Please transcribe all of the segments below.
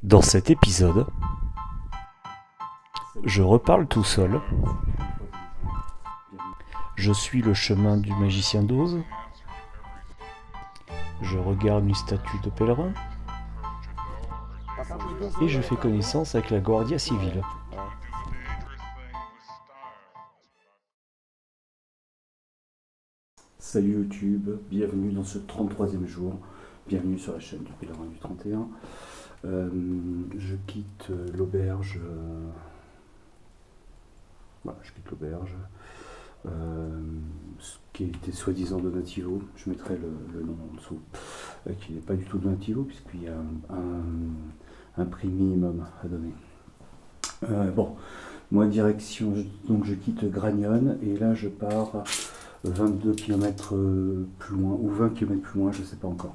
Dans cet épisode, je reparle tout seul. Je suis le chemin du magicien d'Oz. Je regarde une statue de pèlerin. Et je fais connaissance avec la Guardia Civile. Salut YouTube, bienvenue dans ce 33e jour, bienvenue sur la chaîne du Pèlerin du 31. Je quitte l'auberge, voilà, je quitte l'auberge, ce qui était soi-disant Donativo, je mettrai le nom en dessous, qui n'est pas du tout Donativo puisqu'il y a un prix minimum à donner. Bon, moi direction, donc je quitte Gragnone et là je pars 22 km plus loin, ou 20 km plus loin, je ne sais pas encore.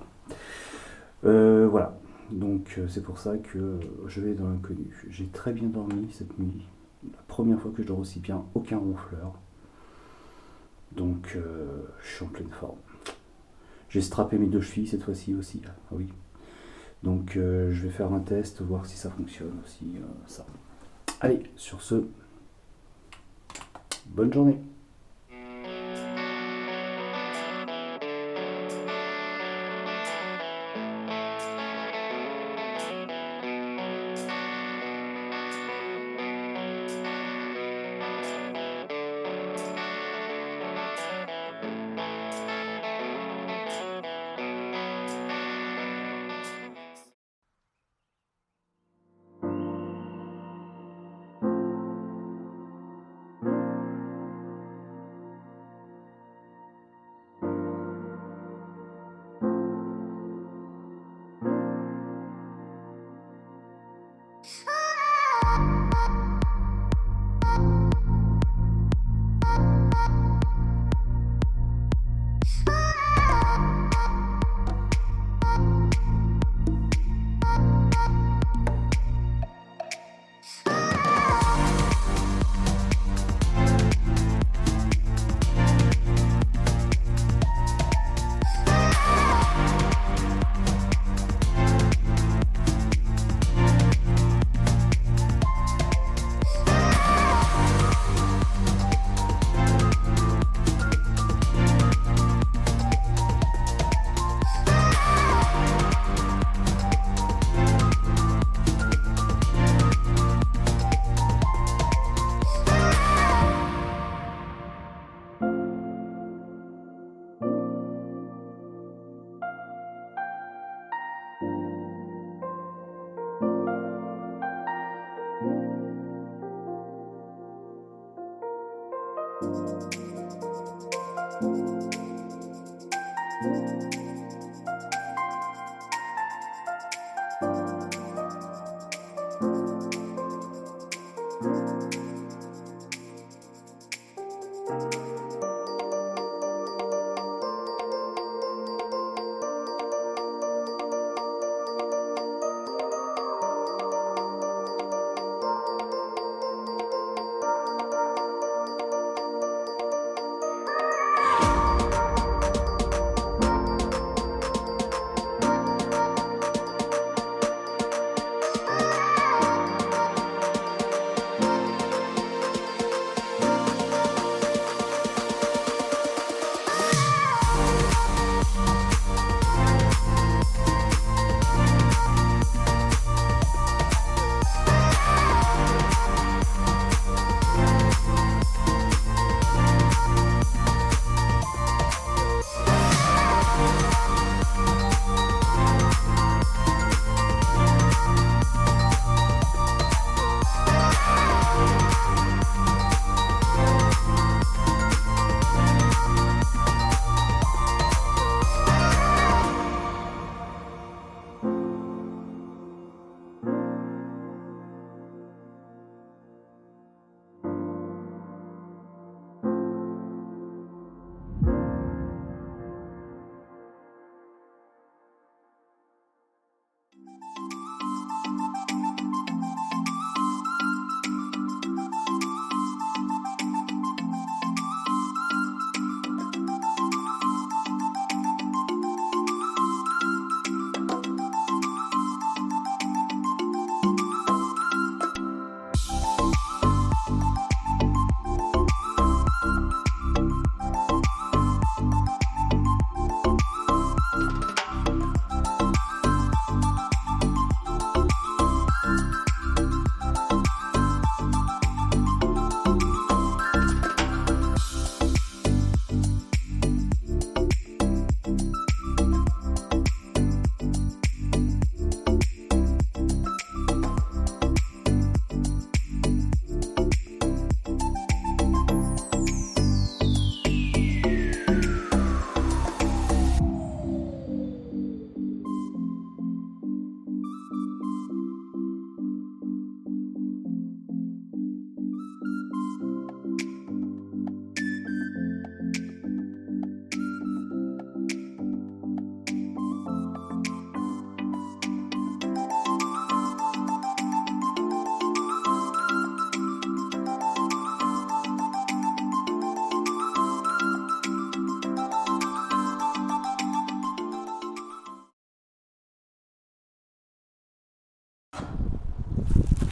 Voilà, donc c'est pour ça que je vais dans l'inconnu. J'ai très bien dormi cette nuit, la première fois que je dors aussi bien, aucun ronfleur. Donc je suis en pleine forme. J'ai strappé mes deux chevilles cette fois-ci aussi, ah oui. Donc je vais faire un test, voir si ça fonctionne aussi, ça. Allez, sur ce, bonne journée.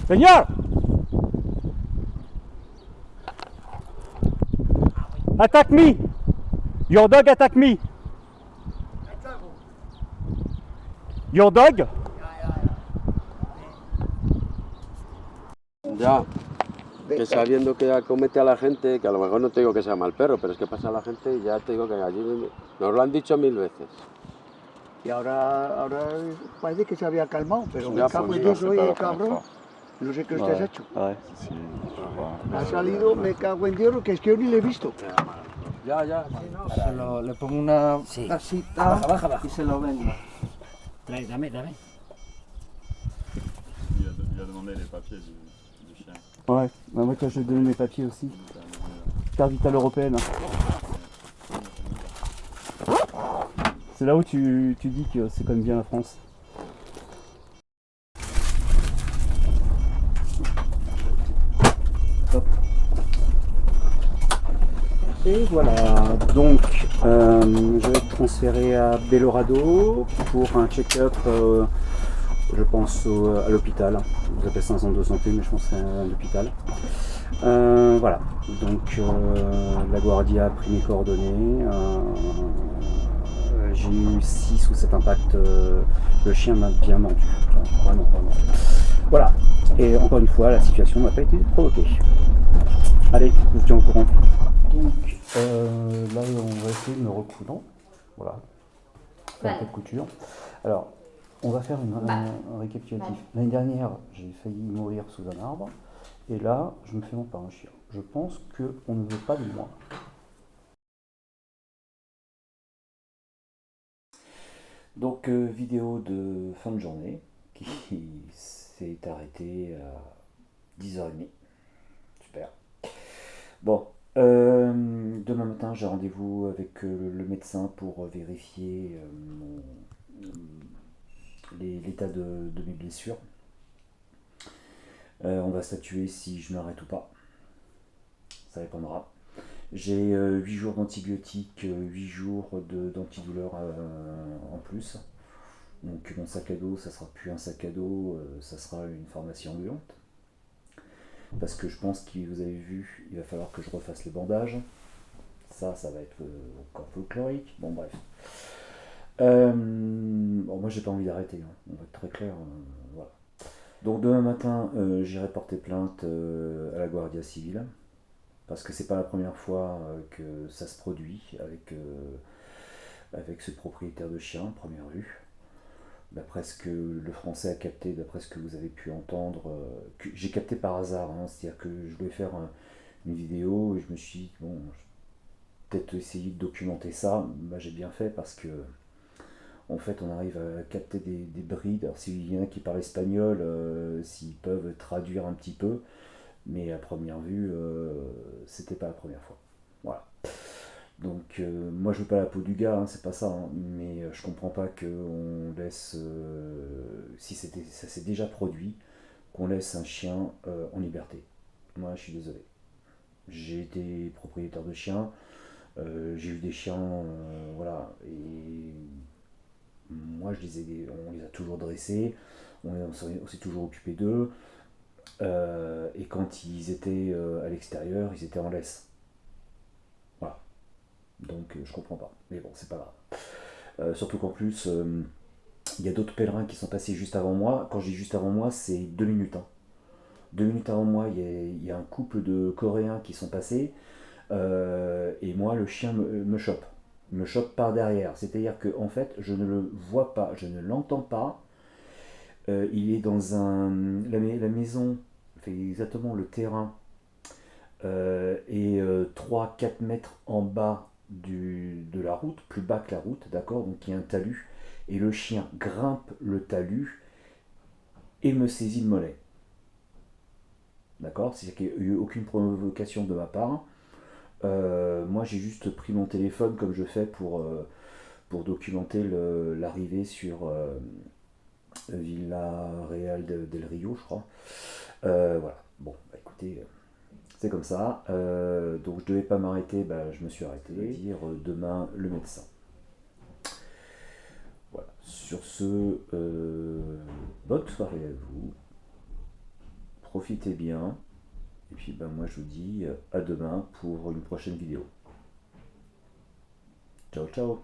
Seigneur! Attack me! Your dog attack me! Your dog? Ya, que sabiendo que acomete a la gente, que a lo mejor no te digo que sea mal perro, pero es que pasa a la gente y ya te digo que allí nos lo han dicho 1000 veces. Y ahora parece que se había calmado, pero Ya, me cago pues, en no Dios, sé, oye, pero cabrón. No sé qué usted has hecho. Ouais. Ha salido, me cago en Dios, que es que yo ni le he visto. Ya, sí, no. Le pongo una casita baja. y se lo vendo. Trae, dame. Il a demandé les papiers du chien. Ouais, bah moi quand je vais donner mes papiers aussi. Carte vitale européenne. C'est là où tu dis que c'est quand même bien la France. Hop. Et voilà, donc je vais être transféré à Belorado pour un check-up, je pense à l'hôpital. Vous appelez ça un centre de santé, mais je pense que c'est un hôpital. Voilà, donc la Guardia a pris mes coordonnées. J'ai eu 6 ou 7 impacts. Le chien m'a bien mordu. Vraiment. Voilà, et encore une fois, la situation n'a pas été provoquée. Allez, je vous tiens au courant. Donc là, on va essayer de me recoudre. Voilà, faire un peu de couture. Alors, on va faire un récapitulatif. L'année dernière, j'ai failli mourir sous un arbre. Et là, je me fais mordre par un chien. Je pense qu'on ne veut pas de moi. Donc, vidéo de fin de journée qui s'est arrêtée à 10h30. Super. Bon, demain matin, j'ai rendez-vous avec le médecin pour vérifier l'état de mes blessures. On va statuer si je m'arrête ou pas. Ça dépendra. J'ai 8 jours d'antibiotiques, 8 jours d'antidouleur en plus. Donc mon sac à dos, ça sera plus un sac à dos, ça sera une pharmacie ambulante. Parce que je pense que vous avez vu, il va falloir que je refasse les bandages. Ça va être encore folklorique. Bon bref. Bon, moi j'ai pas envie d'arrêter, hein. On va être très clair. Voilà. Donc demain matin, j'irai porter plainte à la Guardia Civile. Parce que c'est pas la première fois que ça se produit avec ce propriétaire de chien, première vue. D'après ce que le français a capté, d'après ce que vous avez pu entendre, que j'ai capté par hasard, hein, c'est-à-dire que je voulais faire une vidéo et je me suis dit, bon, peut-être essayer de documenter ça. Bah, j'ai bien fait parce que en fait on arrive à capter des brides. Alors s'il y en a qui parlent espagnol, s'ils peuvent traduire un petit peu, mais à première vue, c'était pas la première fois. Voilà. Donc moi je veux pas la peau du gars, hein, c'est pas ça, hein, mais je comprends pas qu'on laisse, si ça s'est déjà produit, qu'on laisse un chien en liberté. Moi je suis désolé. J'ai été propriétaire de chiens, j'ai eu des chiens, voilà, et moi on les a toujours dressés, on s'est toujours occupé d'eux, et quand ils étaient à l'extérieur, ils étaient en laisse. Voilà. Donc je comprends pas. Mais bon, c'est pas grave. Surtout qu'en plus, il y a d'autres pèlerins qui sont passés juste avant moi. Quand je dis juste avant moi, c'est 2 minutes. Hein. 2 minutes avant moi, il y a un couple de Coréens qui sont passés. Et moi, le chien me chope. Il me chope par derrière. C'est-à-dire que en fait, je ne le vois pas, je ne l'entends pas. Il est dans la maison, fait exactement le terrain, et 3-4 mètres en bas de la route, plus bas que la route, d'accord, donc il y a un talus, et le chien grimpe le talus et me saisit le mollet. D'accord, c'est-à-dire qu'il n'y a eu aucune provocation de ma part. Moi j'ai juste pris mon téléphone comme je fais pour documenter l'arrivée sur Villa Real del Rio, je crois. Voilà, bon, bah, écoutez, c'est comme ça. Donc je devais pas m'arrêter, bah, je me suis arrêté. Dire demain le médecin. Voilà. Sur ce, bonne soirée à vous. Profitez bien. Et puis ben, moi je vous dis à demain pour une prochaine vidéo. Ciao ciao.